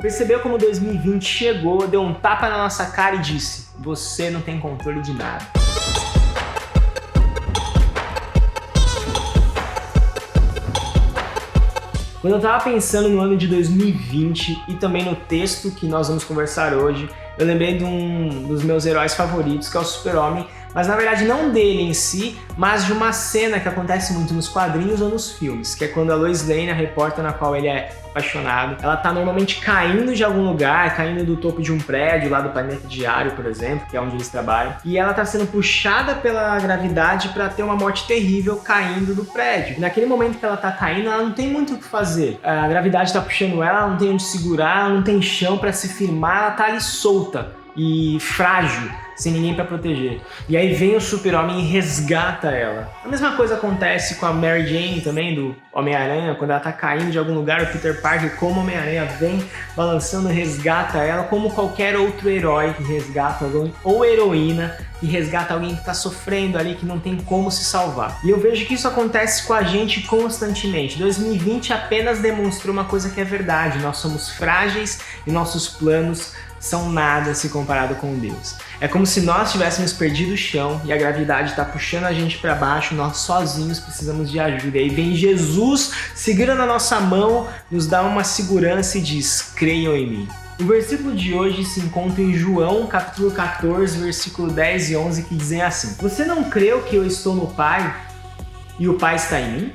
Percebeu como 2020 chegou, deu um tapa na nossa cara e disse: você não tem controle de nada. Quando eu tava pensando no ano de 2020 e também no texto que nós vamos conversar hoje, eu lembrei de um dos meus heróis favoritos, que é o Super-Homem, mas na verdade não dele em si, mas de uma cena que acontece muito nos quadrinhos ou nos filmes, que é quando a Lois Lane, a repórter na qual ele é apaixonado, ela tá normalmente caindo de algum lugar, caindo do topo de um prédio, lá do Planeta Diário, por exemplo, que é onde eles trabalham, e ela tá sendo puxada pela gravidade para ter uma morte terrível caindo do prédio. E naquele momento que ela tá caindo, ela não tem muito o que fazer. A gravidade tá puxando ela não tem onde segurar, ela não tem chão para se firmar, ela tá ali solta e frágil, sem ninguém para proteger. E aí vem o Super-Homem e resgata ela. A mesma coisa acontece com a Mary Jane também, do Homem-Aranha, quando ela tá caindo de algum lugar, o Peter Parker, como Homem-Aranha, vem balançando e resgata ela, como qualquer outro herói que resgata alguém, ou heroína que resgata alguém que tá sofrendo ali, que não tem como se salvar. E eu vejo que isso acontece com a gente constantemente. 2020 apenas demonstrou uma coisa que é verdade: nós somos frágeis e nossos planos são nada se comparado com Deus. É como se nós tivéssemos perdido o chão e a gravidade está puxando a gente para baixo, nós sozinhos precisamos de ajuda. E aí vem Jesus, segura na nossa mão, nos dá uma segurança e diz: creiam em mim. O versículo de hoje se encontra em João, capítulo 14, versículo 10 e 11, que dizem assim: você não creu que eu estou no Pai e o Pai está em mim?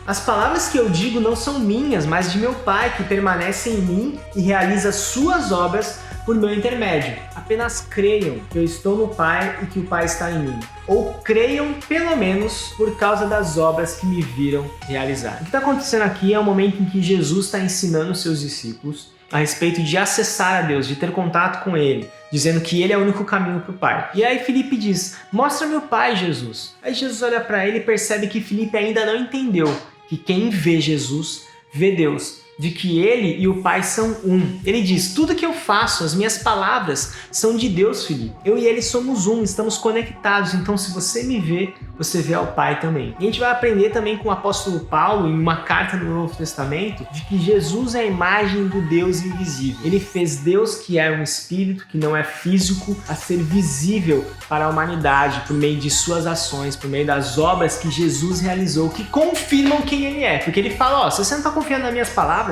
As palavras que eu digo não são minhas, mas de meu Pai, que permanece em mim e realiza suas obras por meu intermédio. Apenas creiam que eu estou no Pai e que o Pai está em mim. Ou creiam, pelo menos, por causa das obras que me viram realizar. O que está acontecendo aqui é o momento em que Jesus está ensinando os seus discípulos a respeito de acessar a Deus, de ter contato com Ele, dizendo que Ele é o único caminho para o Pai. E aí Filipe diz: mostra-me o Pai, Jesus. Aí Jesus olha para ele e percebe que Filipe ainda não entendeu que quem vê Jesus, vê Deus, de que Ele e o Pai são um. Ele diz: tudo que eu faço, as minhas palavras, são de Deus, Filipe. Eu e Ele somos um, estamos conectados, então se você me vê, você vê ao Pai também. E a gente vai aprender também com o apóstolo Paulo, em uma carta do Novo Testamento, de que Jesus é a imagem do Deus invisível. Ele fez Deus, que é um espírito, que não é físico, a ser visível para a humanidade por meio de suas ações, por meio das obras que Jesus realizou, que confirmam quem Ele é. Porque Ele fala: se você não está confiando nas minhas palavras,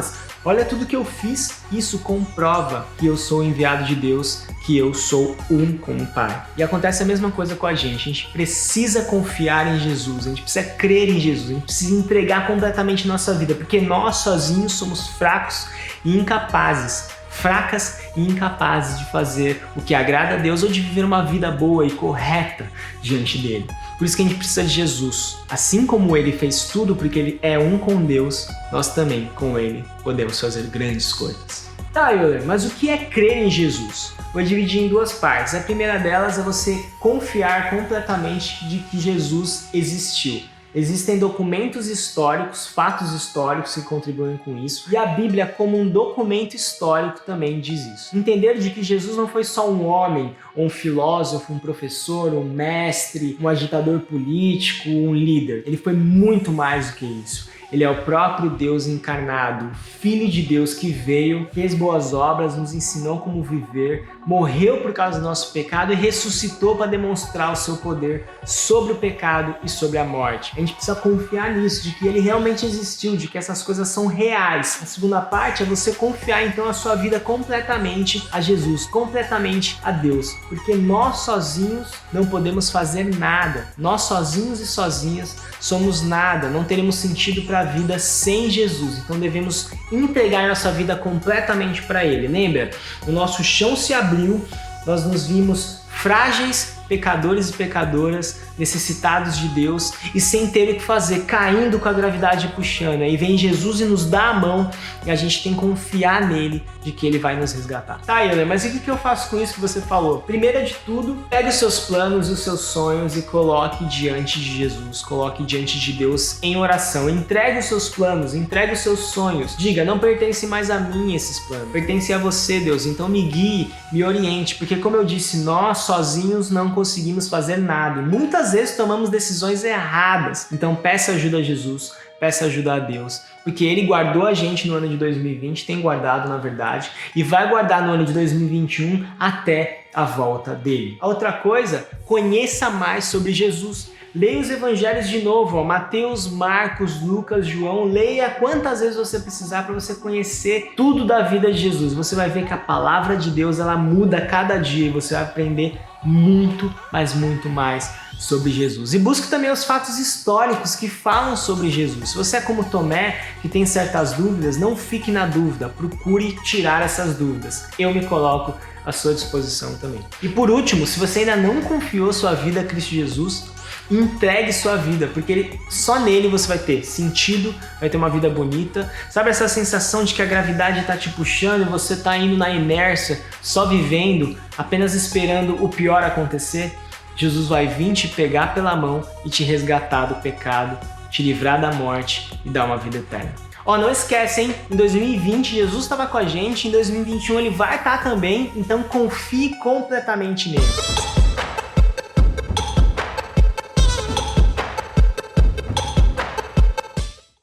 olha tudo que eu fiz, isso comprova que eu sou enviado de Deus, que eu sou um com o Pai. E acontece a mesma coisa com a gente precisa confiar em Jesus, a gente precisa crer em Jesus, a gente precisa entregar completamente nossa vida, porque nós sozinhos somos fracos e incapazes, fracas e incapazes de fazer o que agrada a Deus ou de viver uma vida boa e correta diante dele. Por isso que a gente precisa de Jesus. Assim como Ele fez tudo porque Ele é um com Deus, nós também, com Ele, podemos fazer grandes coisas. Tá, Euler, mas o que é crer em Jesus? Vou dividir em duas partes. A primeira delas é você confiar completamente de que Jesus existiu. Existem documentos históricos, fatos históricos que contribuem com isso, e a Bíblia, como um documento histórico, também diz isso. Entender de que Jesus não foi só um homem, um filósofo, um professor, um mestre, um agitador político, um líder. Ele foi muito mais do que isso. Ele é o próprio Deus encarnado, o Filho de Deus que veio, fez boas obras, nos ensinou como viver, morreu por causa do nosso pecado e ressuscitou para demonstrar o seu poder sobre o pecado e sobre a morte. A gente precisa confiar nisso, de que Ele realmente existiu, de que essas coisas são reais. A segunda parte é você confiar então a sua vida completamente a Jesus, completamente a Deus, porque nós sozinhos não podemos fazer nada. Nós sozinhos e sozinhas somos nada, não teremos sentido para a vida sem Jesus. Então devemos entregar nossa vida completamente para Ele. Lembra? O nosso chão se abriu, nós nos vimos frágeis, pecadores e pecadoras, necessitados de Deus e sem ter o que fazer, caindo com a gravidade puxando. Aí vem Jesus e nos dá a mão e a gente tem que confiar nele de que ele vai nos resgatar. Tá, Euler, mas o que eu faço com isso que você falou? Primeiro de tudo, pegue os seus planos e os seus sonhos e coloque diante de Jesus, coloque diante de Deus em oração. Entregue os seus planos, entregue os seus sonhos. Diga: não pertence mais a mim esses planos, pertence a você, Deus. Então me guie, me oriente, porque como eu disse, nós sozinhos não conseguimos fazer nada. E muitas vezes tomamos decisões erradas. Então peça ajuda a Jesus, peça ajuda a Deus, porque Ele guardou a gente no ano de 2020, tem guardado na verdade, e vai guardar no ano de 2021 até a volta dele. A outra coisa, conheça mais sobre Jesus. Leia os evangelhos de novo, ó, Mateus, Marcos, Lucas, João, leia quantas vezes você precisar para você conhecer tudo da vida de Jesus. Você vai ver que a palavra de Deus ela muda cada dia e você vai aprender muito, mas muito mais sobre Jesus. E busque também os fatos históricos que falam sobre Jesus. Se você é como Tomé, que tem certas dúvidas, não fique na dúvida, procure tirar essas dúvidas. Eu me coloco à sua disposição também. E por último, se você ainda não confiou sua vida a Cristo Jesus, entregue sua vida, porque só nele você vai ter sentido, vai ter uma vida bonita. Sabe essa sensação de que a gravidade está te puxando e você está indo na inércia, só vivendo, apenas esperando o pior acontecer? Jesus vai vir te pegar pela mão e te resgatar do pecado, te livrar da morte e dar uma vida eterna. Ó, não esquece, hein? Em 2020 Jesus estava com a gente, em 2021 ele vai estar também, então confie completamente nele.